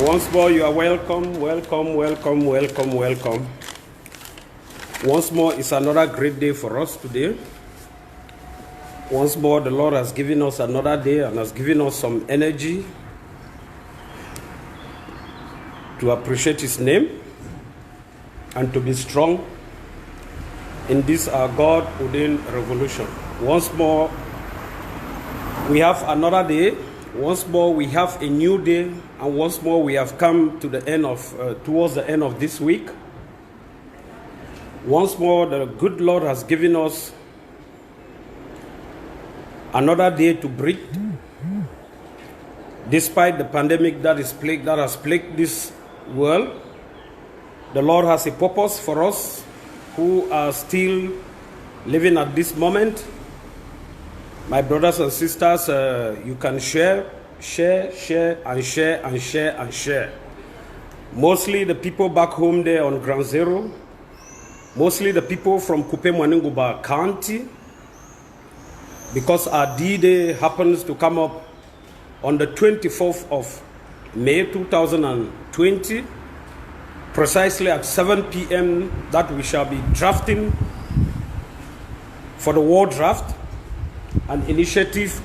Once more, you are welcome, welcome, welcome, welcome, welcome. Once more, it's another great day for us today. Once more, the Lord has given us another day and has given us some energy to appreciate His name and to be strong in this our God-ordained revolution. Once more, we have another day. Once more, we have a new day, and once more, we have come to the end of, towards the end of this week. Once more, the good Lord has given us another day to breathe, despite the pandemic that has plagued this world. The Lord has a purpose for us who are still living at this moment. My brothers and sisters, you can share, and share. Mostly the people back home there on Ground Zero, mostly the people from Kupe, Muaninguba County, because our D-Day happens to come up on the 24th of May 2020, precisely at 7 p.m. that we shall be drafting for the war draft, an initiative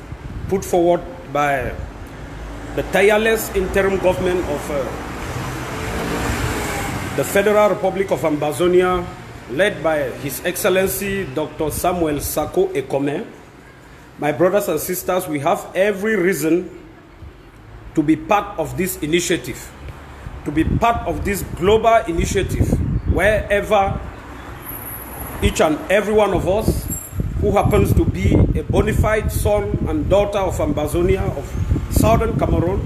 put forward by the tireless interim government of the Federal Republic of Ambazonia, led by His Excellency Dr. Samuel Sako Ekome. My brothers and sisters, we have every reason to be part of this initiative, to be part of this global initiative, wherever each and every one of us who happens to be a bona fide son and daughter of Ambazonia, of Southern Cameroon,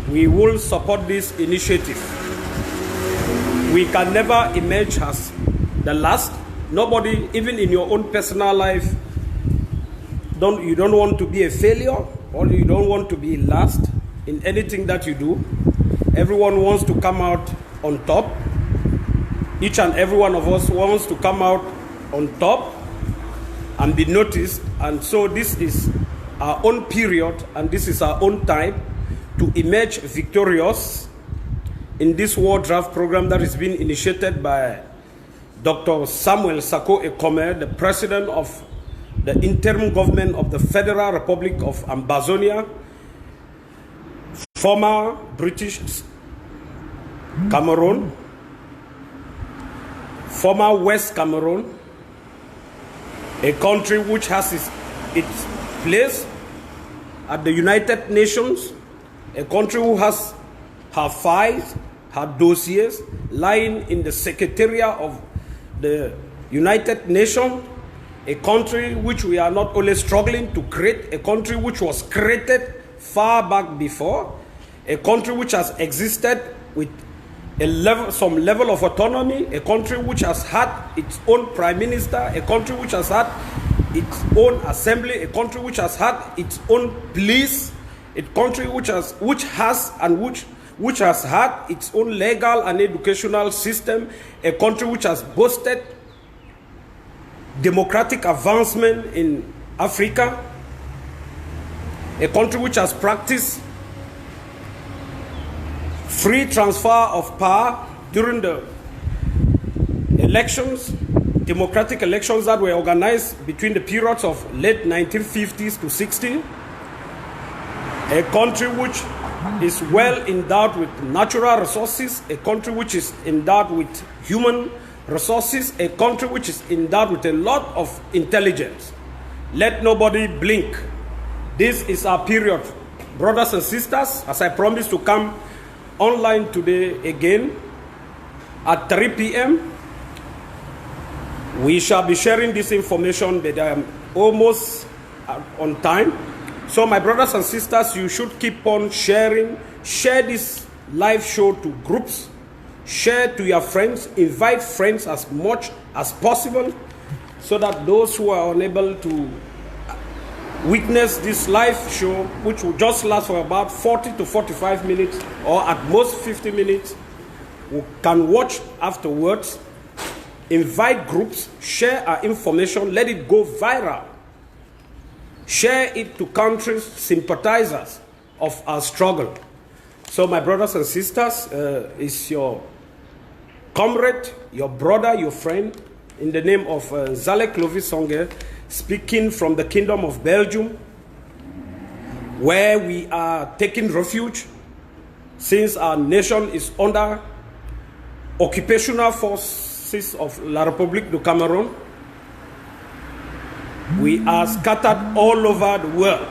we will support this initiative. We can never emerge as the last. Nobody, even in your own personal life, you don't want to be a failure, or you don't want to be last in anything that you do. Everyone wants to come out on top. Each and every one of us wants to come out on top and be noticed. And so this is our own period, and this is our own time to emerge victorious in this war draft program that is being initiated by Dr. Samuel Sako Ekome, the president of the interim government of the Federal Republic of Ambazonia, former British Cameroon, former West Cameroon, a country which has its place at the United Nations, a country who has her files, her dossiers lying in the Secretariat of the United Nations, a country which we are not only struggling to create, a country which was created far back before, a country which has existed with some level of autonomy, a country which has had its own prime minister, a country which has had its own assembly, a country which has had its own police, a country which has had its own legal and educational system, a country which has boasted democratic advancement in Africa, a country which has practiced free transfer of power during the elections, democratic elections that were organized between the periods of late 1950s to 60s, a country which is well endowed with natural resources, a country which is endowed with human resources, a country which is endowed with a lot of intelligence. Let nobody blink. This is our period. Brothers and sisters, as I promised to come online today again at 3 p.m. we shall be sharing this information, but I am almost on time. So my brothers and sisters, you should keep on sharing. Share this live show to groups. Share to your friends. Invite friends as much as possible, so that those who are unable to witness this live show, which will just last for about 40 to 45 minutes, or at most 50 minutes, can watch afterwards. Invite groups, share our information, let it go viral. Share it to countries, sympathizers of our struggle. So my brothers and sisters, is your comrade, your brother, your friend, in the name of Zale Clovis Songe, speaking from the Kingdom of Belgium, where we are taking refuge since our nation is under occupational forces of La République du Cameroon. We are scattered all over the world,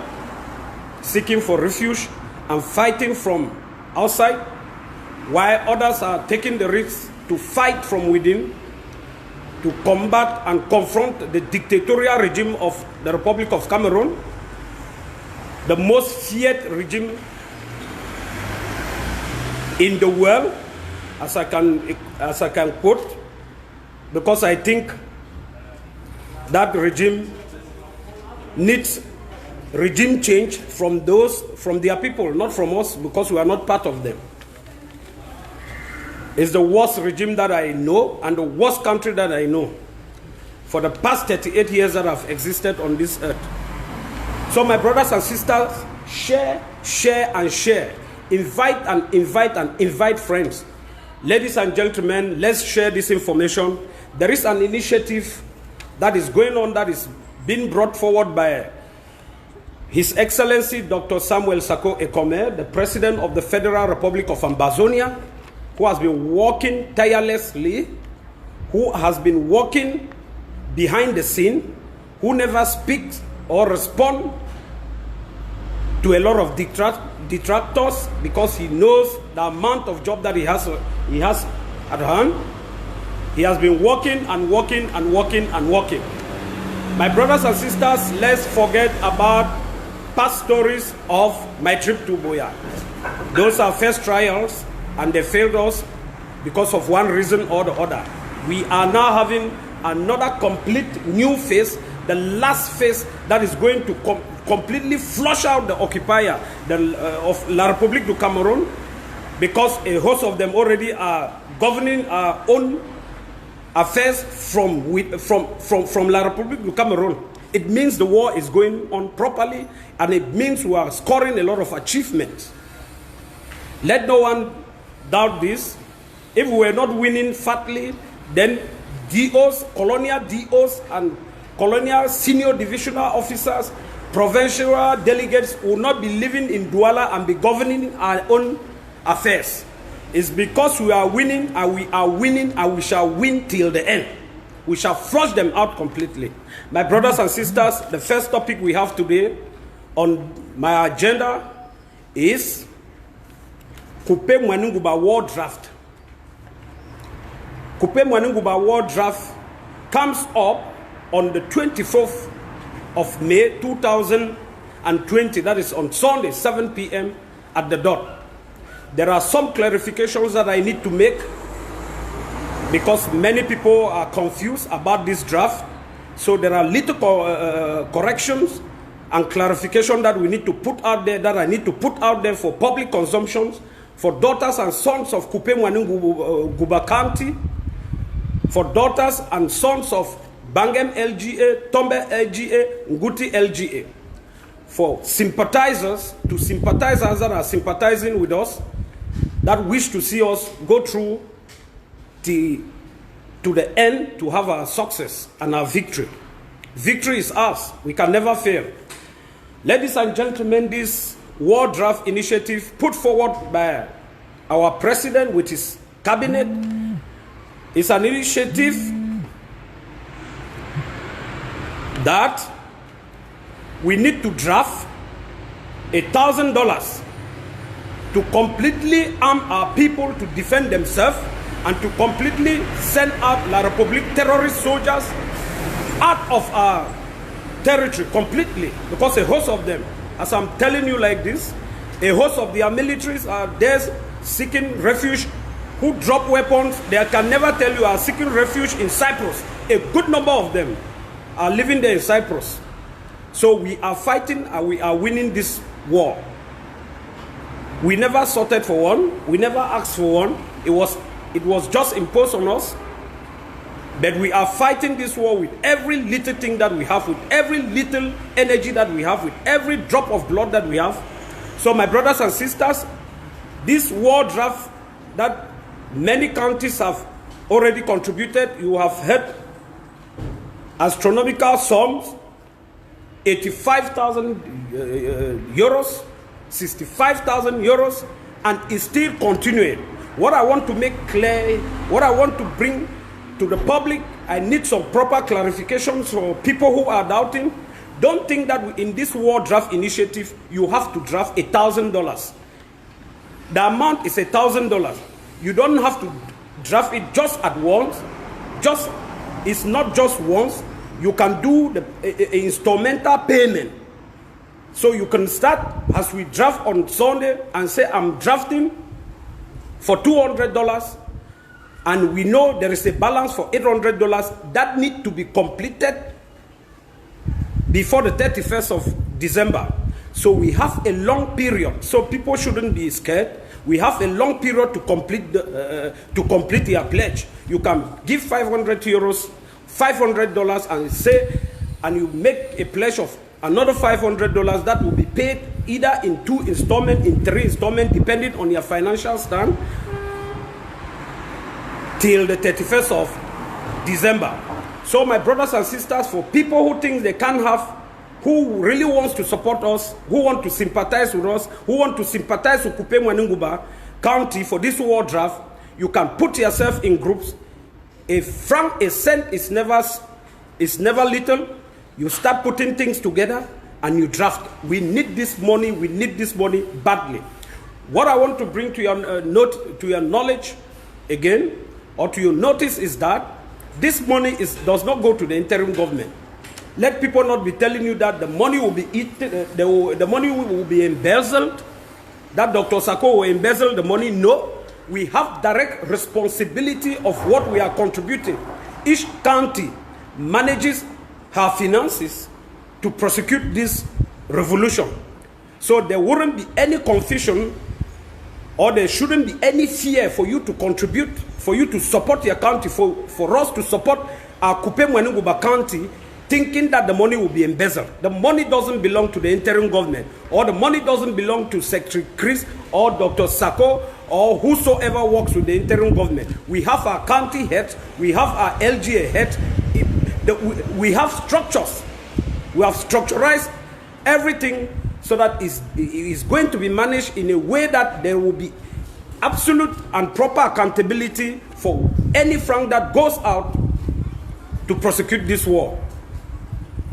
seeking for refuge and fighting from outside, while others are taking the risk to fight from within to combat and confront the dictatorial regime of the Republic of Cameroon, the most feared regime in the world, as I can quote, because I think that regime needs regime change from their people, not from us, because we are not part of them. It's the worst regime that I know and the worst country that I know for the past 38 years that I've existed on this earth. So my brothers and sisters, share, and share. Invite and invite friends. Ladies and gentlemen, let's share this information. There is an initiative that is going on that is being brought forward by His Excellency Dr. Samuel Sarko Ekome, the President of the Federal Republic of Ambazonia, who has been working tirelessly, who has been working behind the scene, who never speaks or responds to a lot of detractors, because he knows the amount of job that he has at hand. He has been working and working and working and working. My brothers and sisters, let's forget about past stories of my trip to Boya. Those are first trials and they failed us because of one reason or the other. We are now having another complete new phase, the last phase that is going to completely flush out the occupier of La République du Cameroon, because a host of them already are governing our own affairs from La République du Cameroon. It means the war is going on properly, and it means we are scoring a lot of achievements. Let no one doubt this. If we were not winning fatly, then DOs, colonial DOs, and colonial senior divisional officers, provincial delegates will not be living in Douala and be governing our own affairs. It's because we are winning, and we are winning, and we shall win till the end. We shall flush them out completely. My brothers and sisters, the first topic we have today on my agenda is Kupe muaninguba war draft. Kupe muaninguba war draft comes up on the 24th of May 2020. That is on Sunday, 7 p.m. at the dot. There are some clarifications that I need to make, because many people are confused about this draft. So there are little corrections and clarification that we need to put out there, that I need to put out there for public consumption, for daughters and sons of Kupe muaninguba County, for daughters and sons of Bangem LGA, Tombe LGA, Nguti LGA, for sympathizers that are sympathizing with us, that wish to see us go through to the end to have our success and our victory. Victory is ours. We can never fail. Ladies and gentlemen, this war draft initiative put forward by our president with his cabinet is an initiative that we need to draft $1,000 to completely arm our people to defend themselves, and to completely send out La République terrorist soldiers out of our territory completely, because a host of them, as I'm telling you like this, a host of their militaries are there seeking refuge, who drop weapons. They can never tell you are seeking refuge in Cyprus. A good number of them are living there in Cyprus. So we are fighting and we are winning this war. We never sorted for one. We never asked for one. It was just imposed on us. But we are fighting this war with every little thing that we have, with every little energy that we have, with every drop of blood that we have. So my brothers and sisters, This war draft that many counties have already contributed, you have heard astronomical sums, 85,000 euros, 65,000 euros, and is still continuing. What I want to make clear, what I want to bring to the public, I need some proper clarifications for people who are doubting. Don't think that in this war draft initiative, you have to draft $1,000. The amount is $1,000. You don't have to draft it just at once. It's not just once. You can do the instrumental payment. So you can start as we draft on Sunday and say, I'm drafting for $200, and we know there is a balance for $800 that need to be completed before the 31st of December. So we have a long period. So people shouldn't be scared. We have a long period to complete their pledge. You can give 500 euros, $500, and say, and you make a pledge of another $500 that will be paid either in 2 installments, in 3 installments, depending on your financial stand, till the 31st of December. So my brothers and sisters, for people who think they can't have, who really wants to support us, who want to sympathize with us, who want to sympathize with Kupe muaninguba County for this war draft, you can put yourself in groups. A franc, a cent is never little. You start putting things together and you draft. We need this money badly. What I want to bring to your knowledge again, or to your notice, is that this money does not go to the interim government. Let people not be telling you that the money will be eaten, the money will be embezzled, that Dr. Sako will embezzle the money. No, we have direct responsibility of what we are contributing. Each county manages her finances to prosecute this revolution. So there wouldn't be any confusion, or there shouldn't be any fear for you to contribute, for you to support your county, for us to support our Kupe muaninguba County, thinking that the money will be embezzled. The money doesn't belong to the interim government, or the money doesn't belong to Secretary Chris or Dr. Sako or whosoever works with the interim government. We have our county heads, we have our LGA heads, we have structures. We have structurized everything so that it's going to be managed in a way that there will be absolute and proper accountability for any franc that goes out to prosecute this war.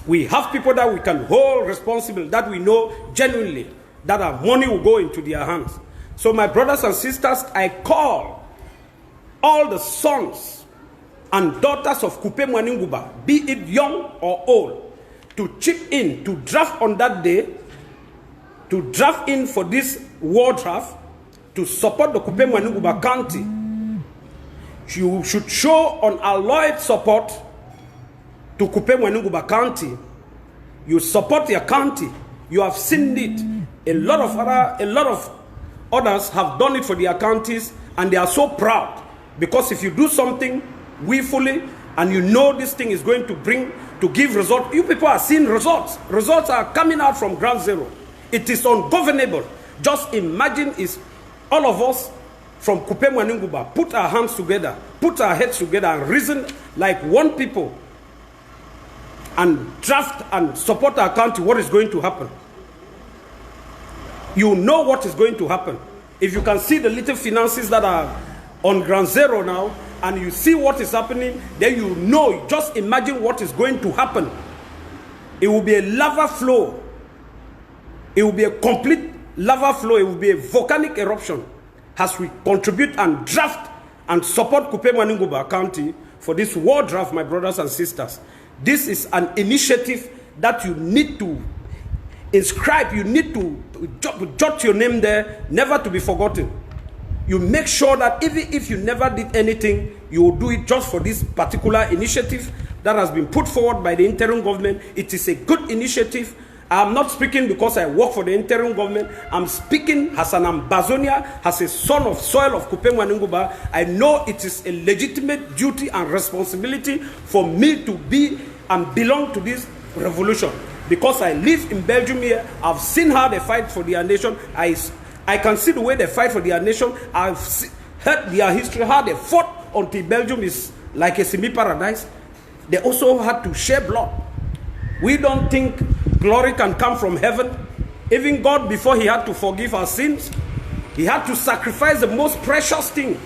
We have people that we can hold responsible, that we know genuinely that our money will go into their hands. So my brothers and sisters, I call all the sons and daughters of Kupe muaninguba, be it young or old, to chip in, to draft on that day, to draft in for this war draft, to support the Kupe muaninguba County. You should show unalloyed support to Kupe muaninguba County. You support your county. You have seen it. A lot of others have done it for their counties, and they are so proud, because if you do something willfully and you know this thing is going to give results, you people are seeing results. Results are coming out from ground zero. It is ungovernable. Just imagine is all of us from Kupe muaninguba put our hands together, put our heads together, and reason like one people, and draft and support our county. What is going to happen? You know what is going to happen. If you can see the little finances that are on ground zero now, and you see what is happening, then you know, just imagine what is going to happen. It will be a lava flow. It will be a complete lava flow. It will be a volcanic eruption as we contribute and draft and support Kupe muaninguba County for this war draft, my brothers and sisters. This is an initiative that you need to inscribe, you need to jot your name there, never to be forgotten. You make sure that even if you never did anything, you will do it just for this particular initiative that has been put forward by the interim government. It is a good initiative. I'm not speaking because I work for the interim government. I'm speaking as an Ambazonia, as a son of soil of Kupe muaninguba. I know it is a legitimate duty and responsibility for me to be and belong to this revolution. Because I live in Belgium here, I've seen how they fight for their nation. I I can see the way they fight for their nation. I've heard their history, how they fought until Belgium is like a semi-paradise. They also had to shed blood. We don't think glory can come from heaven. Even God, before he had to forgive our sins, he had to sacrifice the most precious thing,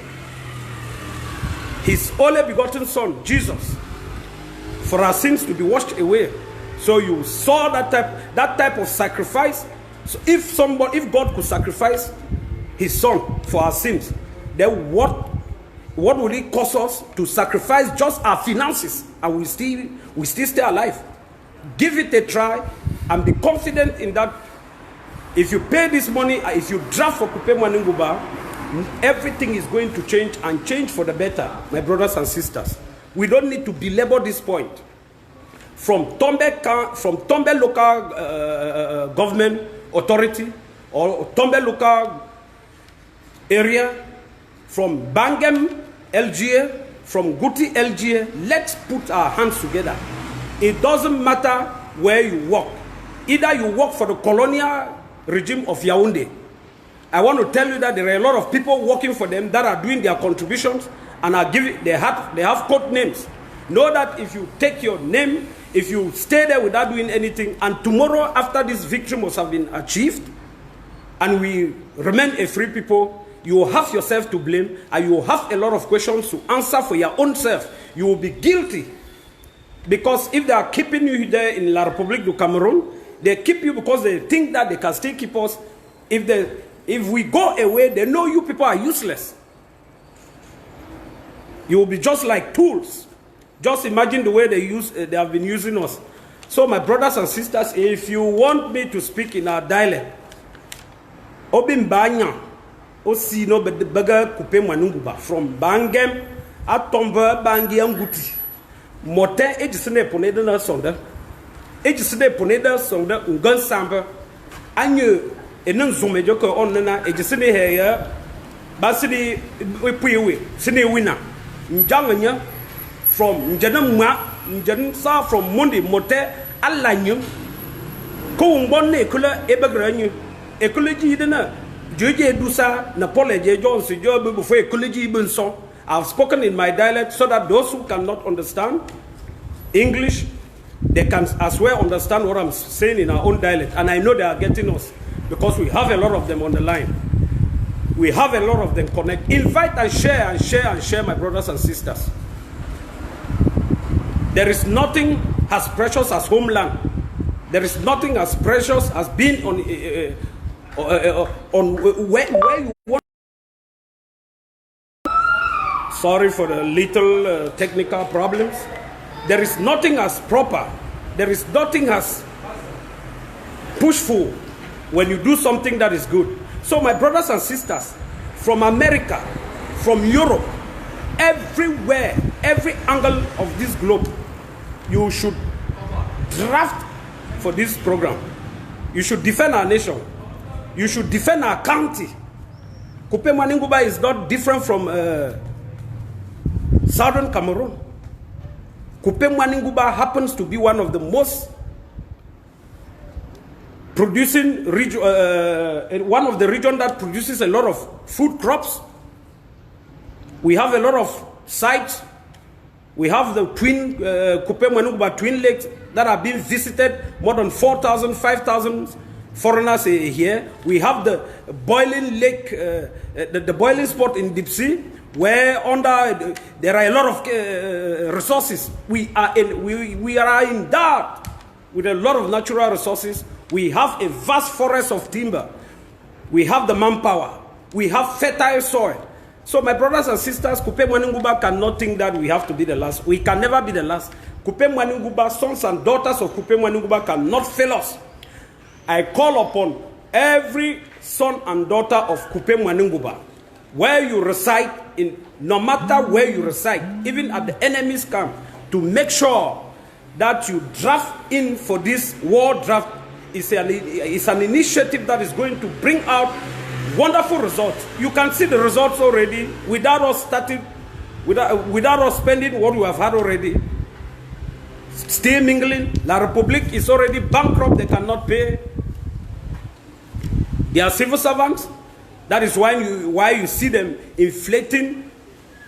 his only begotten son, Jesus, for our sins to be washed away. So you saw that type of sacrifice. So if God could sacrifice his son for our sins, then what would it cost us to sacrifice just our finances and we still stay alive? Give it a try and be confident in that. If you pay this money, if you draft for Kupe muaninguba, everything is going to change and change for the better, my brothers and sisters. We don't need to belabor this point. From Tombe local government authority or Tombe local area, from Bangem LGA, from Guti LGA, let's put our hands together. It doesn't matter where you work. Either you work for the colonial regime of Yaoundé. I want to tell you that there are a lot of people working for them that are doing their contributions and are giving. They have code names. Know that if you take your name, if you stay there without doing anything, and tomorrow after this victory must have been achieved, and we remain a free people, you will have yourself to blame, and you will have a lot of questions to answer for your own self. You will be guilty. Because if they are keeping you there in La République du Cameroon, they keep you because they think that they can still keep us. If we go away, they know you people are useless. You will be just like tools. Just imagine the way they have been using us. So my brothers and sisters, if you want me to speak in our dialect, Obimbanya, Osino Bega Kupe muaninguba, from Bangem, Atomba Bangi Anguti, Mote Ejisene Poneda Sonda, Ejisene Poneda Sonda, Ungan Samba, Anyu, Enun Zomejoko on Nana, Ejisene Haya, Basidi Wipiwe, Sine Winner, Njanganya, from Njanamma, Njansa, from Mundi, Mote, Alanyum, Koumbone, Kula, Ebagranyu, Ecology dinner, Juje Dusa, Napole J. Jones, Job before Ecology Bunson. I've spoken in my dialect so that those who cannot understand English, they can as well understand what I'm saying in our own dialect. And I know they are getting us because we have a lot of them on the line. We have a lot of them connect. Invite and share and share and share, my brothers and sisters. There is nothing as precious as homeland. There is nothing as precious as being on where you want. Sorry for the little technical problems. There is nothing as proper. There is nothing as pushful when you do something that is good. So my brothers and sisters, from America, from Europe, everywhere, every angle of this globe, you should draft for this program. You should defend our nation. You should defend our county. Kupe muaninguba is not different from Southern Cameroon. Kupe muaninguba happens to be one of the most producing region, one of the regions that produces a lot of food crops. We have a lot of sites. We have the twin Kupe muaninguba twin lakes that are being visited. More than 4,000, 5,000 foreigners here. We have the boiling lake, the boiling spot in Deep Sea, where under there are a lot of resources. We are endowed with a lot of natural resources. We have a vast forest of timber. We have the manpower. We have fertile soil. So my brothers and sisters, Kupe muaninguba cannot think that we have to be the last. We can never be the last. Kupe muaninguba, sons and daughters of Kupe muaninguba cannot fail us. I call upon every son and daughter of Kupe muaninguba, where you reside, no matter where you reside, even at the enemy's camp, to make sure that you draft in for this war draft. It's an initiative that is going to bring out wonderful results. You can see the results already without us starting, without us spending what we have had already. Still mingling. La République is already bankrupt. They cannot pay. They are civil servants. That is why you see them inflating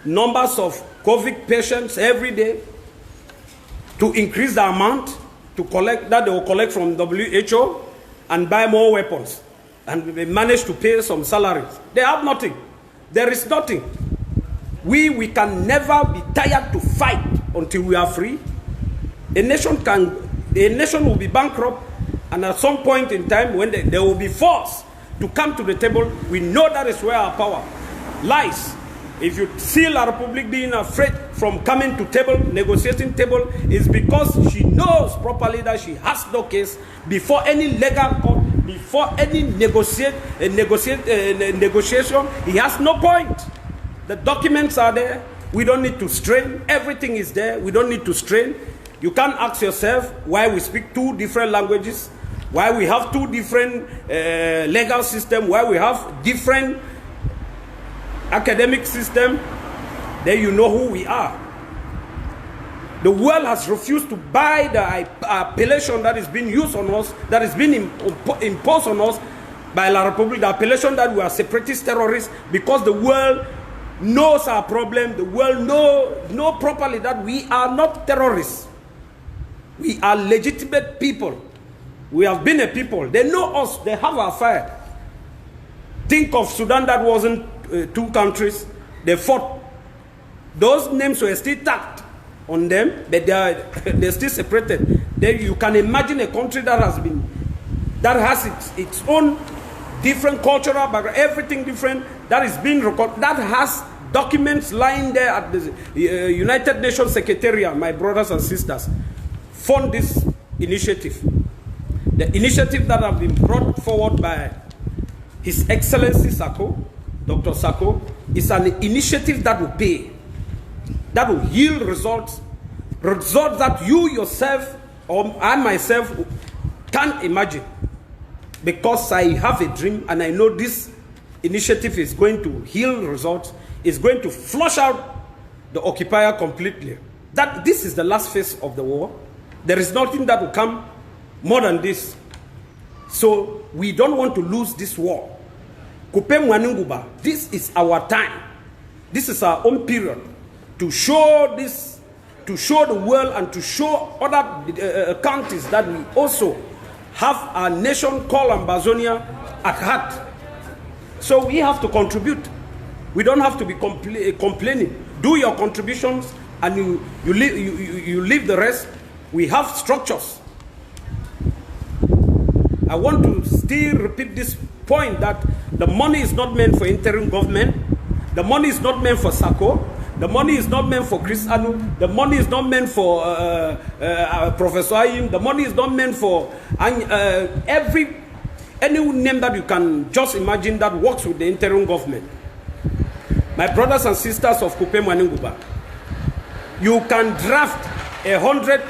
numbers of COVID patients every day to increase the amount to collect that they will collect from WHO and buy more weapons. And they manage to pay some salaries. They have nothing. There is nothing. We can never be tired to fight until we are free. A nation will be bankrupt, and at some point in time when they will be forced to come to the table, we know that is where our power lies. If you see La Republique being afraid from coming to table, negotiating table, is because she knows properly that she has no case before any legal court, before any negotiation. He has no point. The documents are there. We don't need to strain. Everything is there. We don't need to strain. You can't ask yourself why we speak two different languages, why we have two different legal systems, why we have different academic system. Then you know who we are. The world has refused to buy the appellation that is being used on us, that is being imposed on us by La Republique, the appellation that we are separatist terrorists, because the world knows our problem. The world know properly that we are not terrorists. We are legitimate people. We have been a people. They know us. They have our fire. Think of Sudan that wasn't two countries. They fought. Those names were still tagged on them, but they're still separated. Then you can imagine a country that has its own different cultural background, everything different, that is being recorded, that has documents lying there at the United Nations Secretariat. My brothers and sisters, fund this initiative. The initiative that have been brought forward by His Excellency Sako, Dr. Sako, is an initiative that will pay, that will yield results that you yourself or I myself can't imagine. Because I have a dream and I know this initiative is going to yield results, is going to flush out the occupier completely. That this is the last phase of the war. There is nothing that will come more than this. So we don't want to lose this war. Kupe muaninguba, this is our time. This is our own period to show this, to show the world and to show other countries that we also have a nation called Ambazonia at heart. So we have to contribute. We don't have to be complaining. Do your contributions and you leave the rest. We have structures. I want to still repeat this point that the money is not meant for interim government. The money is not meant for Sako. The money is not meant for Chris Anu. The money is not meant for Professor Ayim. The money is not meant for any name that you can just imagine that works with the interim government. My brothers and sisters of Kupe muaninguba, you can draft $100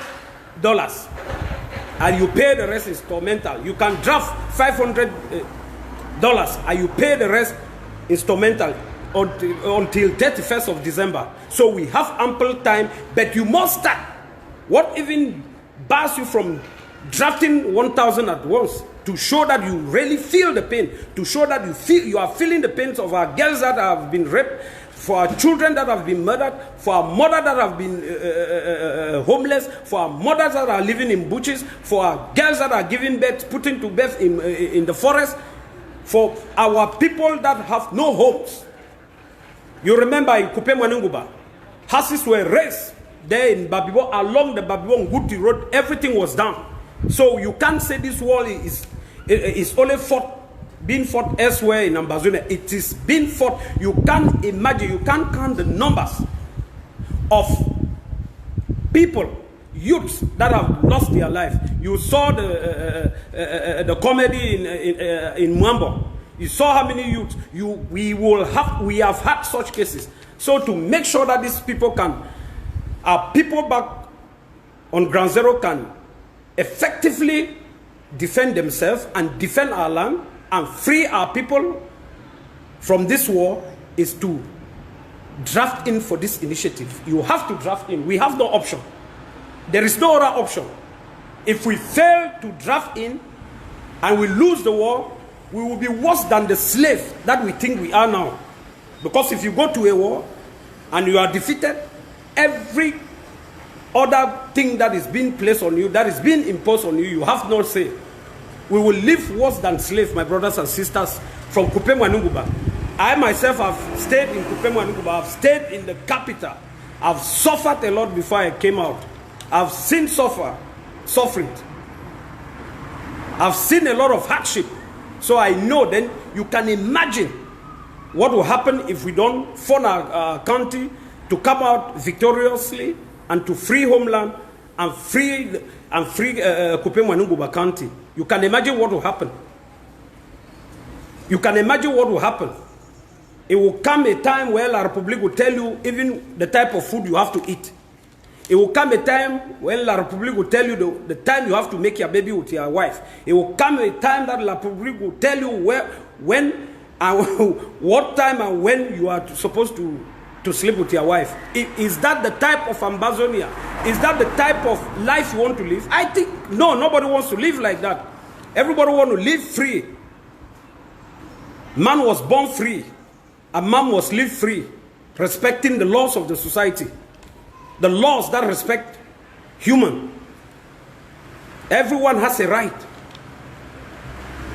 and you pay the rest instrumental. You can draft $500 and you pay the rest instrumental until 31st of December. So we have ample time, but you must start. What even bars you from drafting 1,000 at once? To show that you really feel the pain, to show that you are feeling the pains of our girls that have been raped, for our children that have been murdered, for our mothers that have been homeless, for our mothers that are living in bushes, for our girls that are giving birth, putting to birth in the forest, for our people that have no homes. You remember in Kupe muaninguba, houses were raised there in Babibo, along the Babibo-Nguti road, everything was down. So you can't say this war is only being fought elsewhere in Ambazonia. It is being fought. You can't imagine, you can't count the numbers of people, youths that have lost their life. You saw the comedy in Mwambo. You saw how many youths. We have had such cases. So to make sure that these people our people back on ground zero can effectively defend themselves and defend our land and free our people from this war, is to draft in for this initiative. You have to draft in. We have no option. There is no other option. If we fail to draft in and we lose the war, we will be worse than the slave that we think we are now. Because if you go to a war and you are defeated, every other thing that is being placed on you, that is being imposed on you, you have no say. We will live worse than slaves, my brothers and sisters, from Kupe muaninguba. I myself have stayed in Kupe muaninguba. I've stayed in the capital. I've suffered a lot before I came out. I've seen suffering. I've seen a lot of hardship. So I know then you can imagine what will happen if we don't form our country to come out victoriously and to free homeland and free Kupe muaninguba county. You can imagine what will happen. You can imagine what will happen. It will come a time where La Republique will tell you even the type of food you have to eat. It will come a time when La Republique will tell you the time you have to make your baby with your wife. It will come a time that La Republique will tell you when and what time and when you are supposed to sleep with your wife. Is that the type of Ambazonia? Is that the type of life you want to live? I think, no, nobody wants to live like that. Everybody wants to live free. Man was born free. A man must live free, respecting the laws of the society. The laws that respect human. Everyone has a right.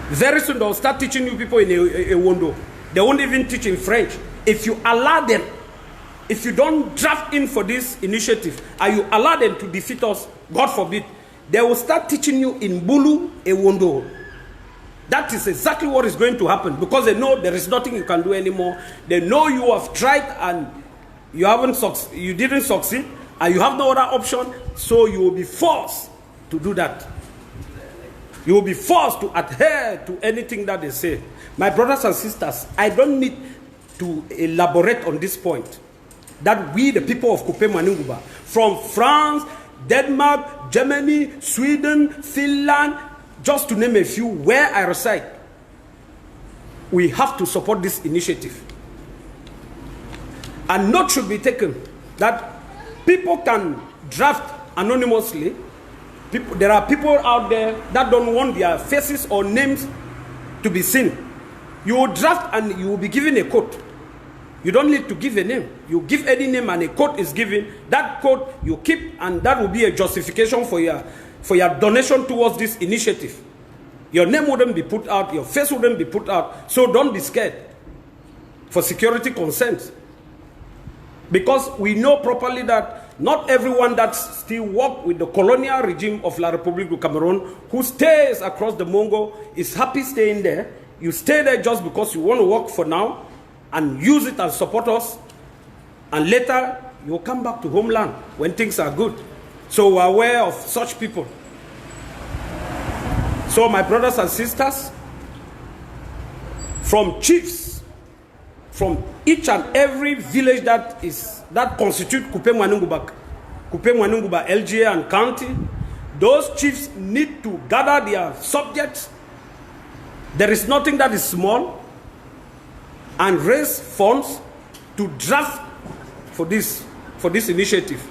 Very soon they'll start teaching you people in a window. They won't even teach in French. If you allow them, if you don't draft in for this initiative, and you allow them to defeat us, God forbid, they will start teaching you in Bulu, Ewondo. That is exactly what is going to happen, because they know there is nothing you can do anymore. They know you have tried and you didn't succeed, and you have no other option, so you will be forced to do that. You will be forced to adhere to anything that they say. My brothers and sisters, I don't need to elaborate on this point. That we, the people of Kupe muaninguba, from France, Denmark, Germany, Sweden, Finland, just to name a few, where I reside, we have to support this initiative. And note should be taken that people can draft anonymously. There are people out there that don't want their faces or names to be seen. You will draft and you will be given a code. You don't need to give a name. You give any name and a code is given. That code you keep, and that will be a justification for your donation towards this initiative. Your name wouldn't be put out, your face wouldn't be put out, so don't be scared for security concerns. Because we know properly that not everyone that still works with the colonial regime of La Republique du Cameroon, who stays across the Mongo, is happy staying there. You stay there just because you want to work for now and use it and support us, and later you'll come back to homeland when things are good. So we're aware of such people. So my brothers and sisters, from chiefs, from each and every village that constitute Kupe muaninguba, LGA and county, those chiefs need to gather their subjects. There is nothing that is small, and raise funds to draft for this initiative.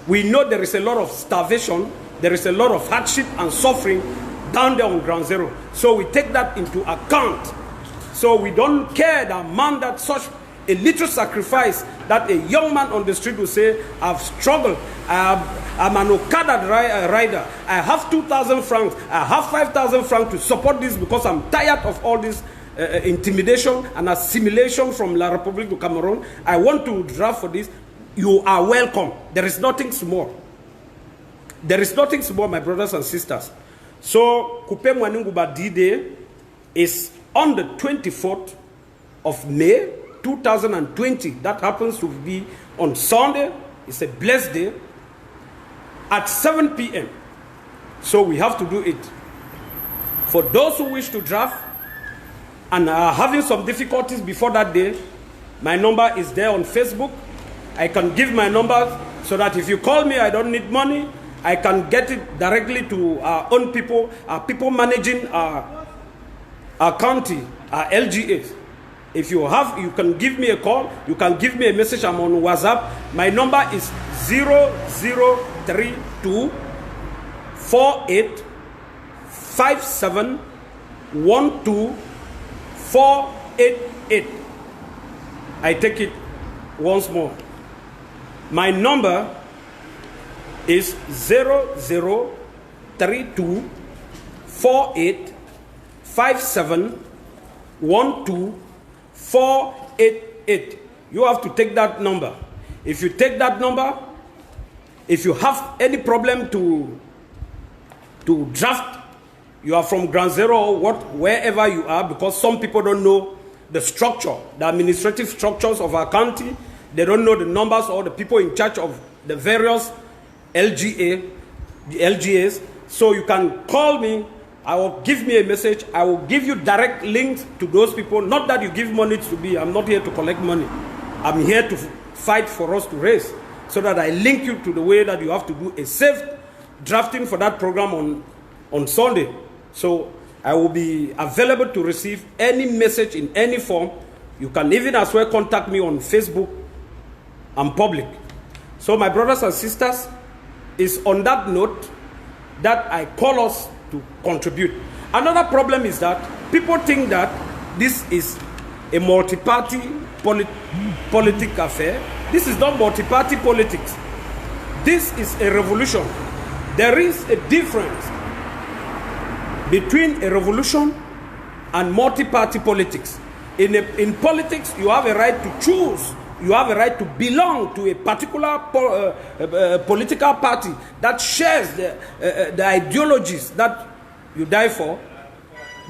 We know there is a lot of starvation, there is a lot of hardship and suffering down there on ground zero. So we take that into account. So we don't care that man that such a little sacrifice that a young man on the street will say, I've struggled, I'm an Okada rider, I have 2,000 francs, I have 5,000 francs to support this because I'm tired of all this intimidation and assimilation from La Republique du Cameroon. I want to draft for this. You are welcome. There is nothing small. There is nothing small, my brothers and sisters. So Kupe muaninguba D-Day is on the 24th of May 2020. That happens to be on Sunday. It's a blessed day at 7 p.m. So we have to do it. For those who wish to draft and are having some difficulties before that day, my number is there on Facebook. I can give my number so that if you call me, I don't need money. I can get it directly to our own people, our people managing our county, our LGAs. If you have, you can give me a call. You can give me a message. I'm on WhatsApp. My number is 0032 48 57 12488. I take it once more. My number is 003248571248. You have to take that number. If you take that number, if you have any problem to draft, you are from ground zero or wherever you are, because some people don't know the structure, the administrative structures of our county. They don't know the numbers or the people in charge of the various LGAs. So you can call me. I will give me a message. I will give you direct links to those people. Not that you give money to me. I'm not here to collect money. I'm here to fight for us to raise, so that I link you to the way that you have to do a safe drafting for that program on Sunday. So I will be available to receive any message in any form. You can even as well contact me on Facebook and public. So my brothers and sisters, it's on that note that I call us to contribute. Another problem is that people think that this is a multi-party political affair. This is not multi-party politics. This is a revolution. There is a difference between a revolution and multi-party politics. In politics, you have a right to choose. You have a right to belong to a particular political party that shares the ideologies that you die for.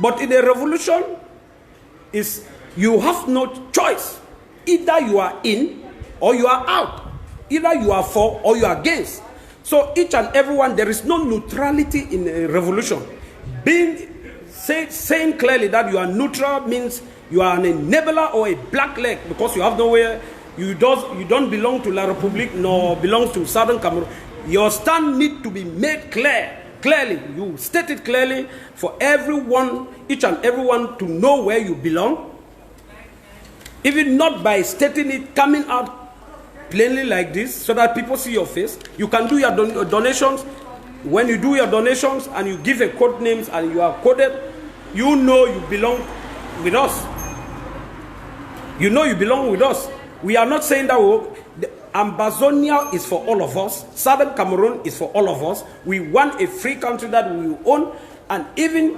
But in a revolution, you have no choice. Either you are in or you are out. Either you are for or you are against. So each and everyone, there is no neutrality in a revolution. Saying clearly that you are neutral means you are an enabler or a black leg, because you have nowhere. You don't belong to La Republique nor belong to Southern Cameroon. Your stand needs to be made clearly. You state it clearly for everyone, each and everyone, to know where you belong. Even not by stating it, coming out plainly like this, so that people see your face. You can do your donations. When you do your donations and you give a code names and you are coded, you know you belong with us. You know you belong with us. We are not saying that Ambazonia is for all of us. Southern Cameroon is for all of us. We want a free country that we will own. And even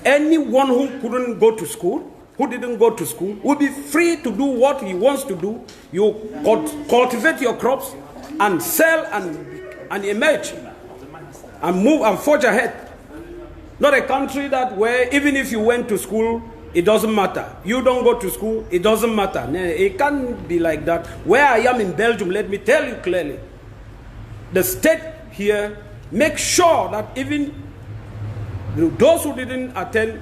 anyone who couldn't go to school, who didn't go to school, will be free to do what he wants to do. You cultivate your crops and sell and emerge and move and forge ahead. Not a country where even if you went to school, it doesn't matter. You don't go to school, it doesn't matter. It can't be like that. Where I am in Belgium, let me tell you clearly, the state here makes sure that even those who didn't attend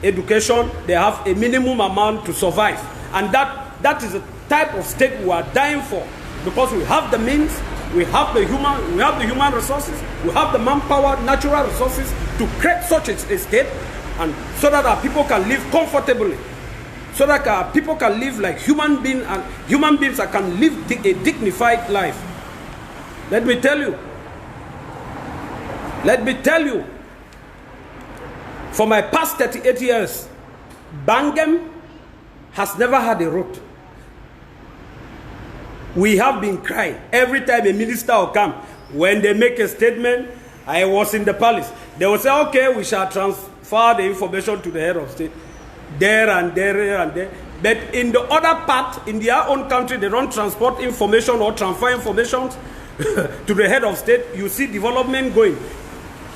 education, they have a minimum amount to survive. And that is the type of state we are dying for, because we have the means, we have the human resources, we have the manpower, natural resources to create such a state, and so that our people can live comfortably, so that our people can live like human beings, and human beings that can live a dignified life. Let me tell you, for my past 38 years, Bangem has never had a road. We have been crying every time a minister will come. When they make a statement, I was in the palace, they will say, okay, we shall transfer the information to the head of state. There and there and there. But in the other part, in their own country, they don't transport information or transfer information to the head of state. You see development going.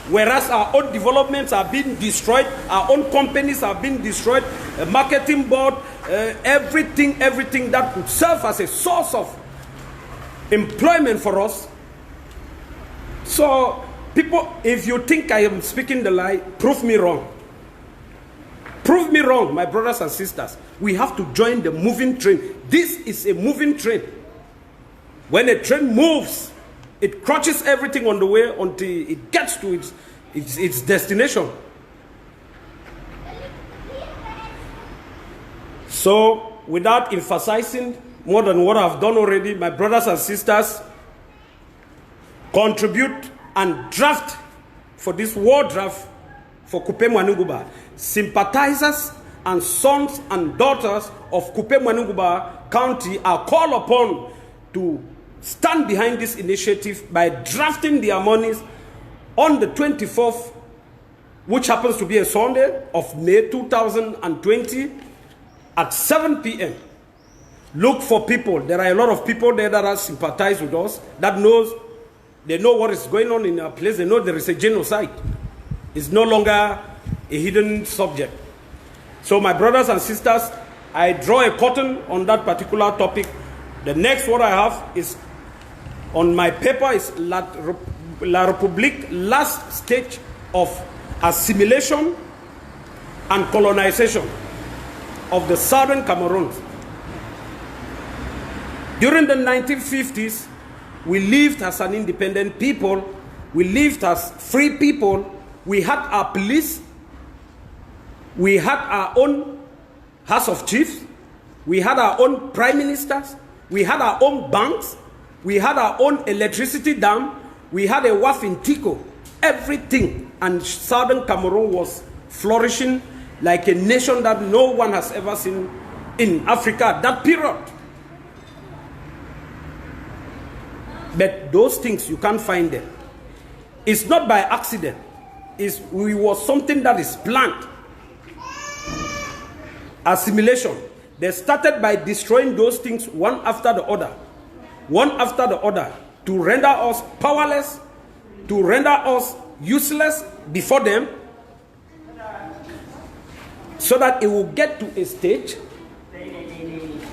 Whereas our own developments are being destroyed, our own companies are being destroyed, a marketing board, everything that could serve as a source of employment for us. So, people, if you think I am speaking the lie, prove me wrong. Prove me wrong, my brothers and sisters. We have to join the moving train. This is a moving train. When a train moves, it crushes everything on the way until it gets to its destination. So, without emphasizing more than what I've done already, my brothers and sisters, contribute and draft for this war draft for Kupe muaninguba. Sympathizers and sons and daughters of Kupe muaninguba County are called upon to stand behind this initiative by drafting their monies on the 24th, which happens to be a Sunday of May 2020 at 7 p.m. Look for people. There are a lot of people there that are sympathize with us, that they know what is going on in our place. They know there is a genocide. It's no longer a hidden subject. So my brothers and sisters, I draw a curtain on that particular topic. The next one I have is on my paper is La République, last stage of assimilation and colonization of the Southern Cameroons. During the 1950s, we lived as an independent people. We lived as free people. We had our police. We had our own House of Chiefs. We had our own prime ministers. We had our own banks. We had our own electricity dam. We had a WAF in Tico. Everything. And Southern Cameroon was flourishing like a nation that no one has ever seen in Africa at that period. But those things, you can't find them. It's not by accident. It was something that is planned. Assimilation. They started by destroying those things one after the other. One after the other. To render us powerless. To render us useless before them. So that it will get to a stage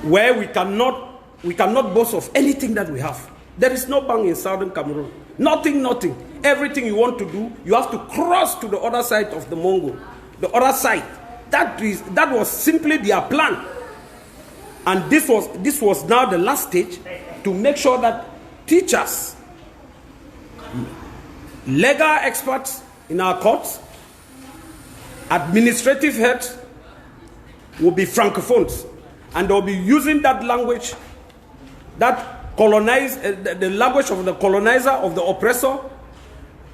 where we cannot boast of anything that we have. There is no bank in Southern Cameroon. Nothing. Everything you want to do, you have to cross to the other side of the Mongo. The other side. That was simply their plan. And this was now the last stage to make sure that teachers, legal experts in our courts, administrative heads will be francophones. And they'll be using that language, that the language of the colonizer, of the oppressor,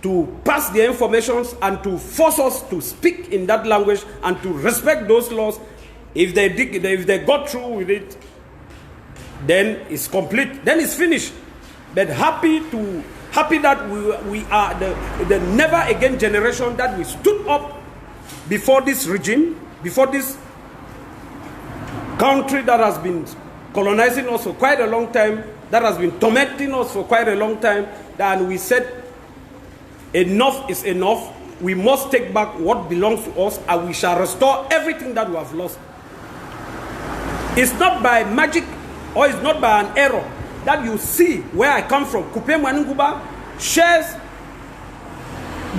to pass their informations and to force us to speak in that language and to respect those laws. If they got through with it, then it's complete. Then it's finished. But happy that we are the never again generation that we stood up before this regime, before this country that has been colonizing us for quite a long time, that has been tormenting us for quite a long time, and we said, enough is enough. We must take back what belongs to us, and we shall restore everything that we have lost. It's not by magic, or it's not by an error that you see where I come from. Kupe muaninguba shares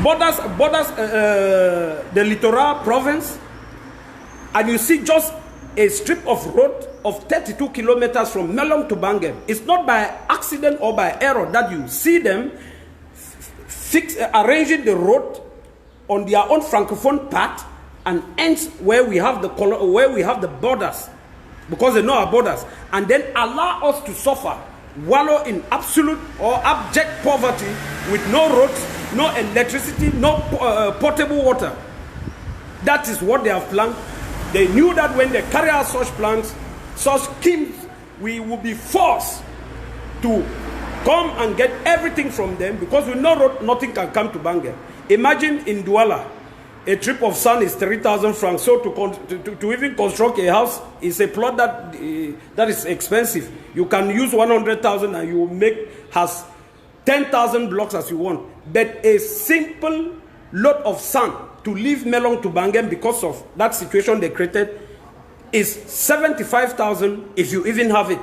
borders the littoral province, and you see just a strip of road of 32 kilometers from Melong to Bangem. It's not by accident or by error that you see them arranging the road on their own francophone path and ends where we have the borders, because they know our borders, and then allow us to suffer, wallow in absolute or abject poverty with no roads, no electricity, no potable water. That is what they have planned. They knew that when they carry out such plans, such schemes, we will be forced to come and get everything from them, because we know nothing can come to Bangem. Imagine in Douala, a trip of sand is 3,000 francs. So to even construct a house is a plot that is expensive. You can use 100,000 and you will make has 10,000 blocks as you want. But a simple load of sand to leave Melong to Bangem, because of that situation they created, is 75,000 if you even have it.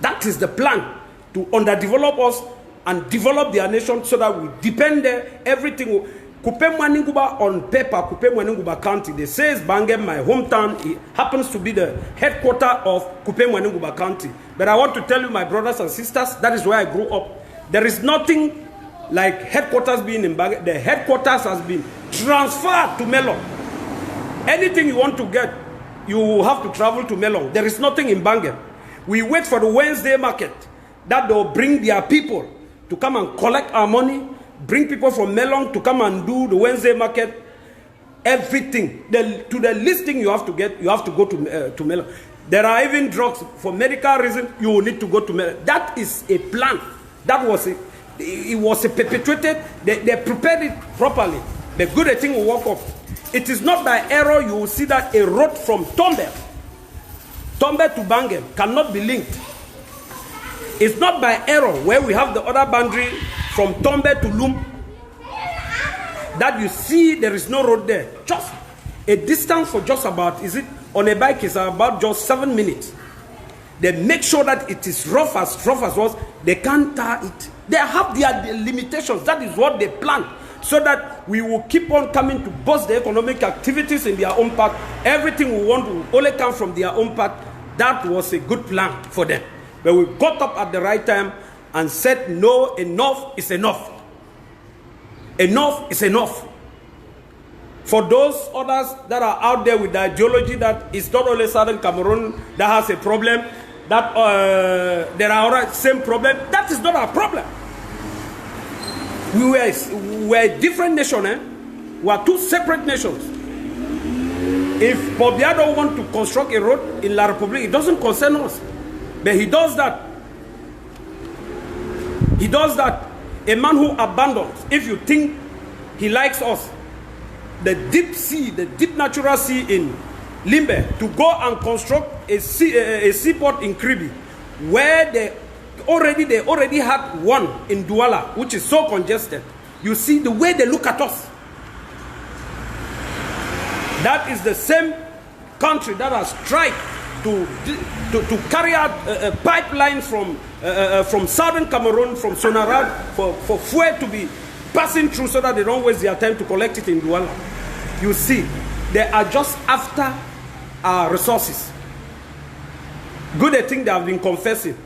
That is the plan, to underdevelop us and develop their nation so that we depend there. Everything. Kupe muaninguba on paper, Kupe muaninguba County, they say it's Bangem, my hometown. It happens to be the headquarter of Kupe muaninguba County. But I want to tell you, my brothers and sisters, that is where I grew up. There is nothing like headquarters being in Bangem. The headquarters has been transferred to Melong. Anything you want to get, you have to travel to Melong. There is nothing in Bangem. We wait for the Wednesday market that they'll bring their people to come and collect our money, bring people from Melon to come and do the Wednesday market. Everything. To the listing you have to go to Melon. There are even drugs for medical reasons. You will need to go to Melon. That is a plan. That was it was perpetrated. They prepared it properly. The good thing will work up. It is not by error you will see that a road from Tombe to Bangem cannot be linked. It's not by error where we have the other boundary from Tombe to Lum that you see there is no road there. Just a distance for just about, is it on a bike is about just 7 minutes. They make sure that it is rough as was. They can't tar it. They have their limitations. That is what they plan. So that we will keep on coming to boost the economic activities in their own part. Everything we want will only come from their own part. That was a good plan for them. But we got up at the right time and said, no, enough is enough. Enough is enough. For those others that are out there with the ideology that it's not only Southern Cameroon that has a problem, that there are other same problem, that is not our problem. We were a different nation, eh? We are two separate nations. If Bobiado want to construct a road in La Republique, it doesn't concern us. But he does that. He does that. A man who abandons, if you think he likes us, the deep sea, the deep natural sea in Limbe, to go and construct a seaport in Kribi, where they already had one in Douala, which is so congested. You see the way they look at us. That is the same country that has tried to carry out pipelines from Southern Cameroon, from Sonarad, for fuel to be passing through so that they don't waste their time to collect it in Douala. You see, they are just after our resources. Good thing they have been confessing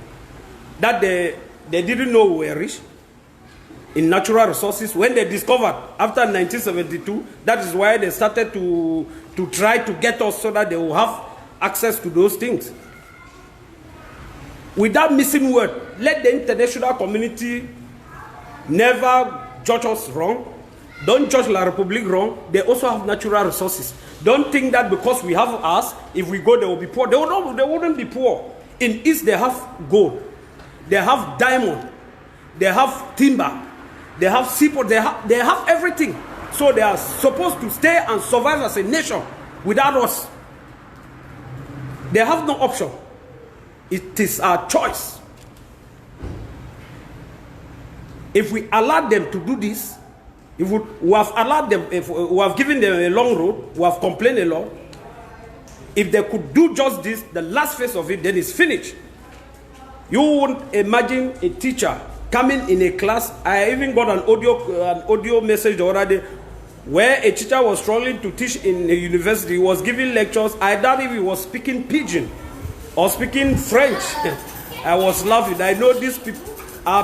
that they didn't know we were rich in natural resources. When they discovered after 1972, that is why they started to try to get us so that they will have access to those things. Without missing word, let the international community never judge us wrong. Don't judge La Republique wrong. They also have natural resources. Don't think that because we have us, if we go, they will be poor. They wouldn't be poor. In East, they have gold. They have diamond. They have timber. They have seaport. They have everything. So they are supposed to stay and survive as a nation without us. They have no option. It is our choice. If we allow them to do this, if we have allowed them, if we have given them a long road, we have complained a lot. If they could do just this, the last phase of it, then it's finished. You wouldn't imagine a teacher coming in a class. I even got an audio message the other day where a teacher was struggling to teach in a university. He was giving lectures. I doubt if he was speaking Pidgin or speaking French. I was laughing. I know these people.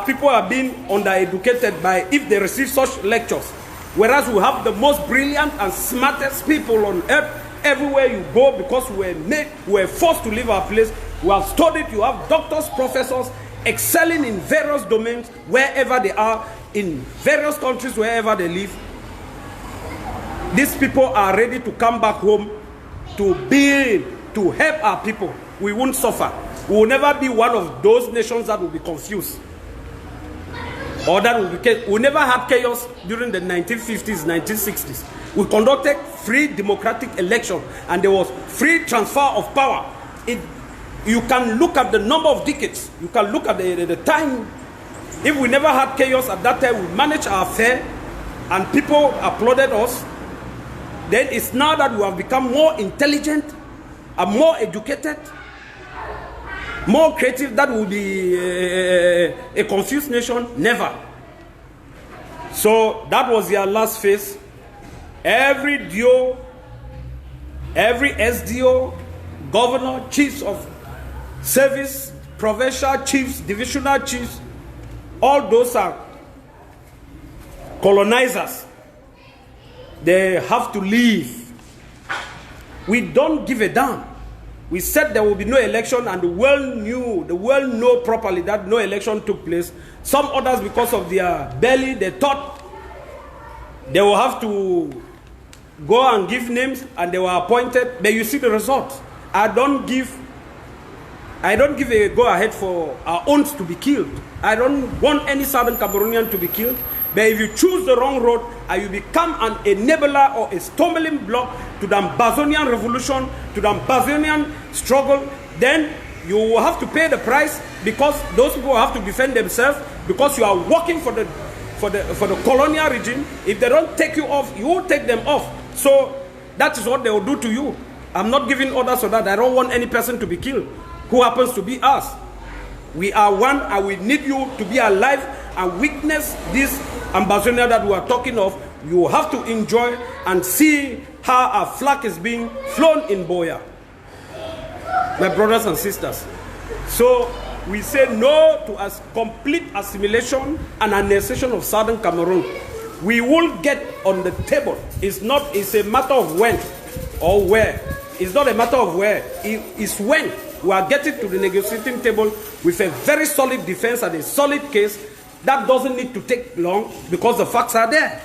People are being undereducated by if they receive such lectures. Whereas we have the most brilliant and smartest people on earth everywhere you go, because we're forced to leave our place. We have studied. You have doctors, professors, excelling in various domains wherever they are, in various countries wherever they live. These people are ready to come back home to build, to help our people. We won't suffer. We will never be one of those nations that will be confused. Or that we never had chaos during the 1950s, 1960s. We conducted free democratic election and there was free transfer of power. You can look at the number of decades. You can look at the time. If we never had chaos at that time, we managed our affair and people applauded us. Then it's now that we have become more intelligent and more educated, more creative, that will be a confused nation. Never. So that was their last phase. Every DO, every SDO, governor, chiefs of service, provincial chiefs, divisional chiefs, all those are colonizers. They have to leave. We don't give a damn. We said there will be no election, and the world know properly that no election took place. Some others, because of their belly, they thought they will have to go and give names, and they were appointed. But you see the result. I don't give a go-ahead for our own to be killed. I don't want any Southern Cameroonian to be killed. But if you choose the wrong road and you become an enabler or a stumbling block to the Ambazonian revolution, to the Ambazonian struggle, then you will have to pay the price, because those people have to defend themselves, because you are working for the colonial regime. If they don't take you off, you will take them off. So that is what they will do to you. I'm not giving orders for that. I don't want any person to be killed who happens to be us. We are one, and we need you to be alive and witness this Ambazonia that we are talking of. You have to enjoy and see how our flag is being flown in Boya. My brothers and sisters. So we say no to a complete assimilation and annexation of Southern Cameroon. We will get on the table. It's a matter of when or where. It's not a matter of where. It's when. We are getting to the negotiating table with a very solid defense and a solid case that doesn't need to take long, because the facts are there.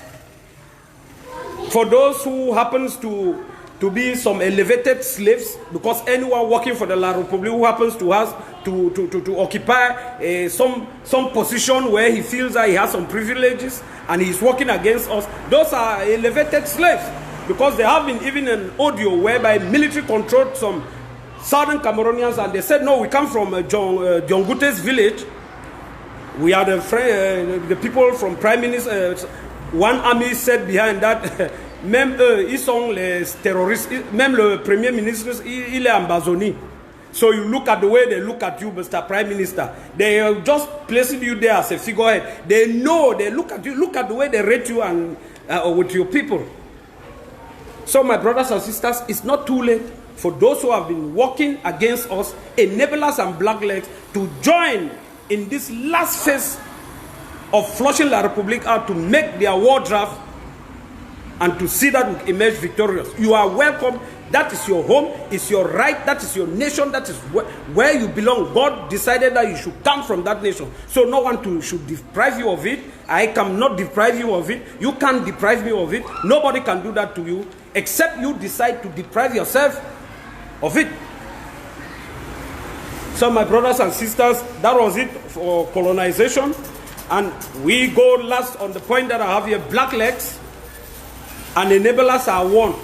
For those who happens to be some elevated slaves, because anyone working for the La Republique who happens to occupy some position where he feels that he has some privileges and he's working against us, those are elevated slaves, because there have been even an audio whereby military controlled some Southern Cameroonians, and they said, no, we come from John Gute's village. We are the people from Prime Minister. One army said behind that, même eux, ils sont les terroristes. Même le Premier Ministre, il est Ambazoni. So you look at the way they look at you, Mr. Prime Minister. They are just placing you there as a figurehead. They know, they look at you, look at the way they rate you and with your people. So my brothers and sisters, it's not too late for those who have been working against us, enablers and blacklegs, to join in this last phase of flushing La Republique out, to make their war draft and to see that we emerge victorious. You are welcome. That is your home. It's your right. That is your nation. That is where you belong. God decided that you should come from that nation. So no one should deprive you of it. I cannot deprive you of it. You can't deprive me of it. Nobody can do that to you, except you decide to deprive yourself of it. So my brothers and sisters, that was it for colonization. And we go last on the point that I have here. Blacklegs and enablers are one.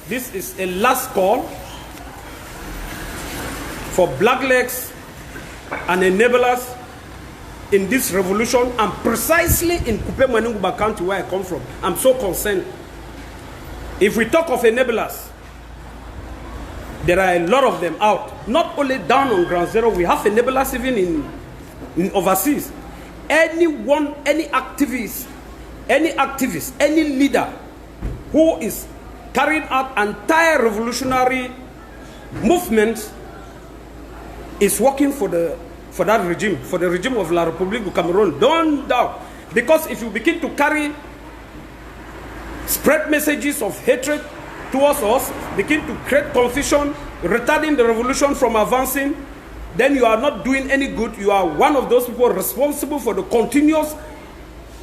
This is a last call for blacklegs and enablers in this revolution, and precisely in Kupe, muaninguba County, where I come from. I'm so concerned. If we talk of enablers, there are a lot of them out. Not only down on ground zero, we have enablers even in overseas. Anyone, any activist, any leader who is carrying out entire revolutionary movements is working for that regime, for the regime of La Republique du Cameroon. Don't doubt. Because if you begin to spread messages of hatred towards us, begin to create confusion, retarding the revolution from advancing, then you are not doing any good. You are one of those people responsible for the continuous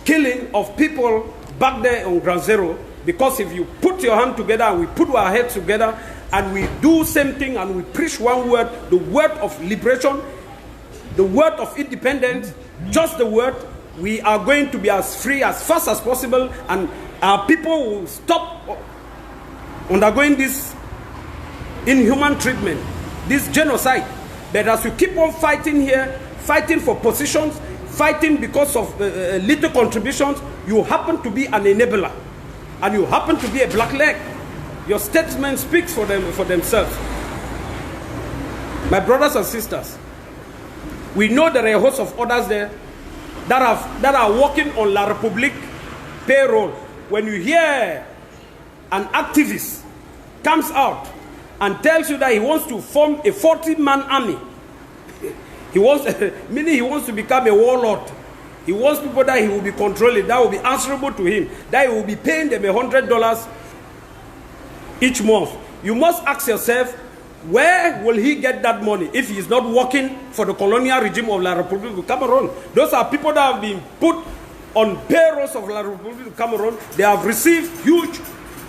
killing of people back there on ground zero. Because if you put your hand together and we put our heads together and we do same thing and we preach one word, the word of liberation, the word of independence, just the word, we are going to be as free as fast as possible, and our people will stop undergoing this inhuman treatment, this genocide. But as you keep on fighting here, fighting for positions, fighting because of little contributions, you happen to be an enabler, and you happen to be a blackleg. Your statement speaks for themselves. My brothers and sisters, we know there are a host of others there that are working on La Republique payroll. When you hear an activist comes out and tells you that he wants to form a 40-man army, meaning he wants to become a warlord. He wants people that he will be controlling, that will be answerable to him, that he will be paying them $100 each month. You must ask yourself, Where will he get that money if he is not working for the colonial regime of La Republique of Cameroon? Those are people that have been put on payrolls of La Republique of Cameroon. They have received huge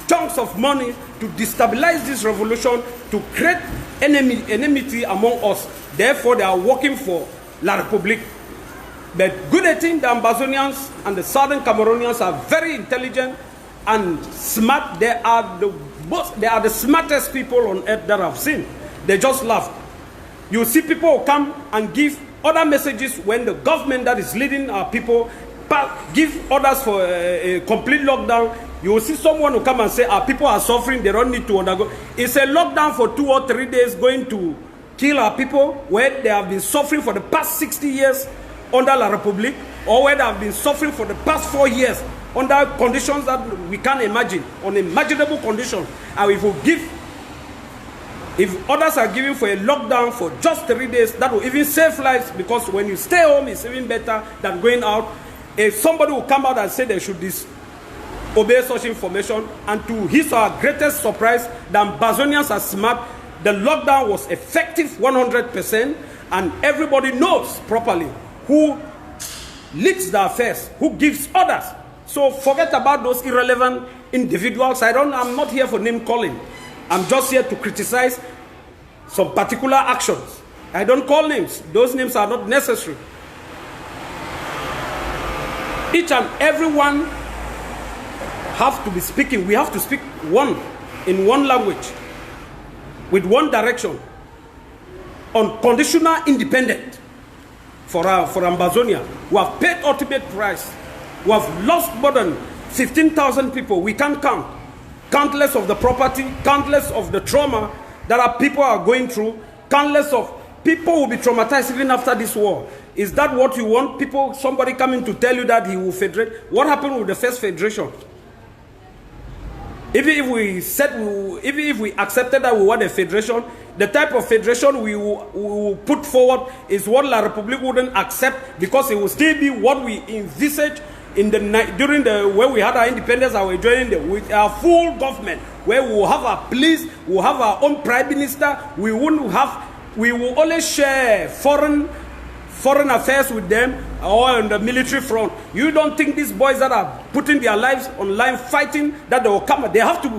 chunks of money to destabilize this revolution, to create enmity among us. Therefore, they are working for La Republique. But good thing, the Ambazonians and the Southern Cameroonians are very intelligent and smart. They are the smartest people on earth that I've seen. They just laugh. You see people who come and give other messages when the government that is leading our people give orders for a complete lockdown. You will see someone who come and say, our people are suffering, they don't need to undergo. It's a lockdown for 2 or 3 days going to kill our people where they have been suffering for the past 60 years under La Republique, or where they have been suffering for the past 4 years under conditions that we can't imagine, unimaginable conditions. And if others are giving for a lockdown for just 3 days, that will even save lives, because when you stay home, it's even better than going out. If somebody will come out and say they should obey such information, and to his or our greatest surprise, the Ambazonians are smart. The lockdown was effective 100%, and everybody knows properly who leads the affairs, who gives orders. So forget about those irrelevant individuals. I'm not here for name calling. I'm just here to criticize some particular actions. I don't call names. Those names are not necessary. Each and everyone have to be speaking. We have to speak in one language, with one direction, on conditional independence for Ambazonia, who have paid ultimate price, who have lost more than 15,000 people. We can't count. Countless of the property, countless of the trauma that our people are going through, countless of people will be traumatized even after this war. Is that what you want? Somebody coming to tell you that he will federate? What happened with the first federation? Even if we accepted that we want a federation, the type of federation we will put forward is what La Republique wouldn't accept, because it will still be what we envisaged during when we had our independence and we were joining with our full government, where we will have our police, we will have our own prime minister. We will only share foreign affairs with them, or on the military front. You don't think these boys that are putting their lives on line fighting, that they will come? They have to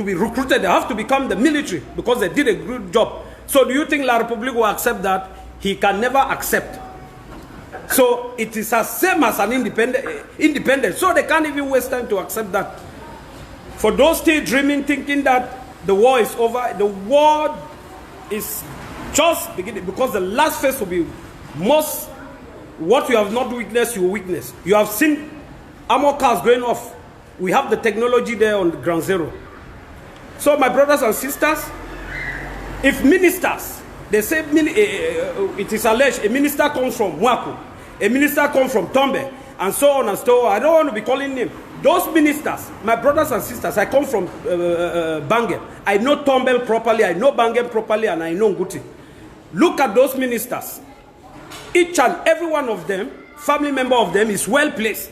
be recruited. They have to become the military because they did a good job. So do you think La Republique will accept that? He can never accept. So it is as same as an independent. So they can't even waste time to accept that. For those still dreaming, thinking that the war is over, the war is just beginning, because the last phase will be what you have not witnessed, you will witness. You have seen armor cars going off. We have the technology there on ground zero. So my brothers and sisters, if ministers, they say it is alleged a minister comes from Mwaku, a minister comes from Tombe, and so on and so on. I don't want to be calling names. Those ministers, my brothers and sisters, I come from Bangem. I know Tombe properly, I know Bangem properly, and I know Nguti. Look at those ministers. Each and every one of them, family member of them, is well placed.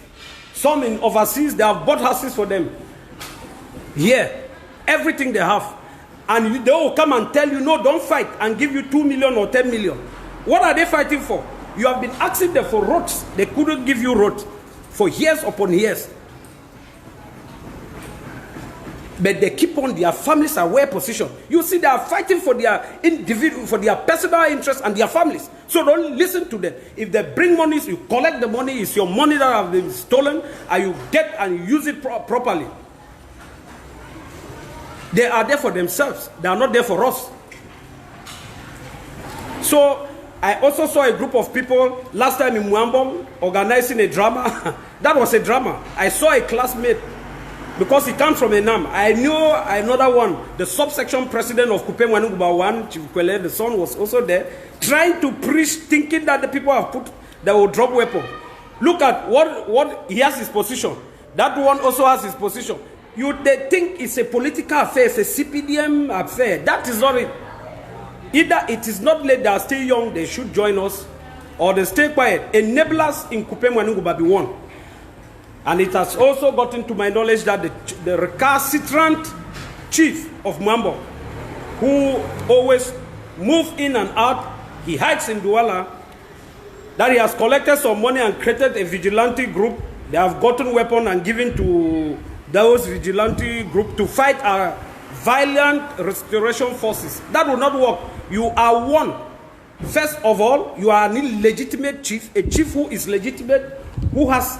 Some in overseas, they have bought houses for them. Here, everything they have. And they will come and tell you, no, don't fight, and give you 2 million or 10 million. What are they fighting for? You have been asking them for roads. They couldn't give you roads for years upon years. But they keep on, their families are well positioned. You see, they are fighting for their individual, for their personal interests and their families. So don't listen to them. If they bring money, you collect the money. It's your money that have been stolen, and you get and you use it properly. They are there for themselves. They are not there for us. So I also saw a group of people last time in Mwambong organizing a drama. That was a drama. I saw a classmate, because he comes from Enam. I knew another one, the subsection president of Kupe, muaninguba 1, Chief Kwele, the son was also there, trying to preach, thinking that the people have put, they will drop weapon. Look at what he has his position. That one also has his position. They think it's a political affair, it's a CPDM affair. That is not it. Either it is not late, they are still young, they should join us, or they stay quiet. Enablers in Kupe muaninguba be one. And it has also gotten to my knowledge that the recalcitrant chief of Mwambo who always move in and out. He hides in Douala. That he has collected some money and created a vigilante group. They have gotten weapons and given to those vigilante group to fight our violent restoration forces. That will not work. You are one. First of all, you are an illegitimate chief, a chief who is legitimate, who has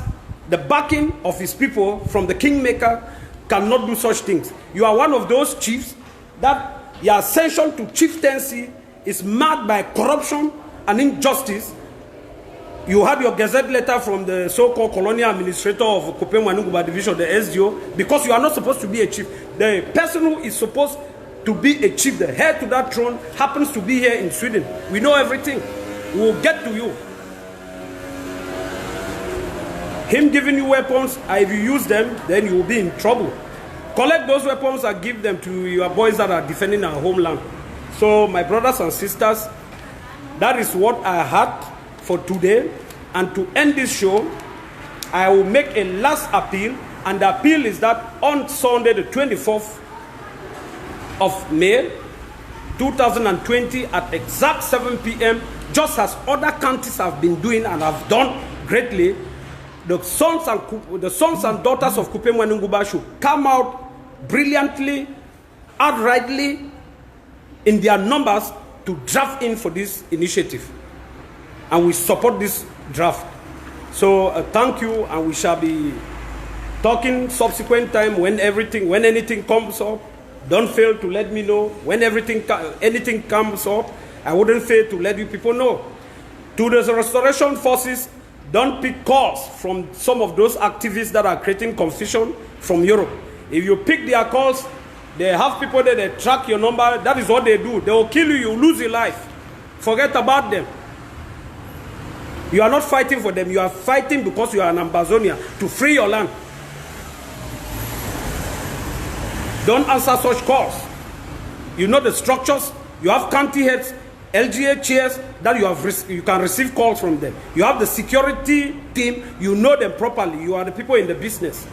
the backing of his people from the kingmaker, cannot do such things. You are one of those chiefs that your ascension to chieftaincy is marked by corruption and injustice. You had your gazette letter from the so-called colonial administrator of Kupe muaninguba division, the SDO, because you are not supposed to be a chief. The person who is supposed to be a chief, the heir to that throne, happens to be here in Sweden. We know everything. We will get to you. Him giving you weapons, if you use them, then you will be in trouble. Collect those weapons and give them to your boys that are defending our homeland. So, my brothers and sisters, that is what I had for today. And to end this show, I will make a last appeal. And the appeal is that on Sunday, the 24th of May, 2020, at exact 7 p.m., just as other countries have been doing and have done greatly, the sons and daughters of Kupe muaninguba should come out brilliantly, outrightly, in their numbers to draft in for this initiative. And we support this draft. So thank you, and we shall be talking subsequent time when anything comes up. Don't fail to let me know. When anything comes up, I wouldn't fail to let you people know. To the restoration forces, don't pick calls from some of those activists that are creating confusion from Europe. If you pick their calls, they have people there, they track your number. That is what they do. They will kill you, you lose your life. Forget about them. You are not fighting for them. You are fighting because you are an Ambazonia to free your land. Don't answer such calls. You know the structures. You have county heads, LGA chairs that you can receive calls from them. You have the security team. You know them properly. You are the people in the business.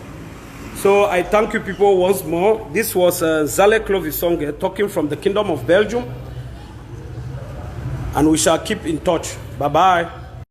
So I thank you people once more. This was Zale Clovisonge talking from the Kingdom of Belgium. And we shall keep in touch. Bye-bye.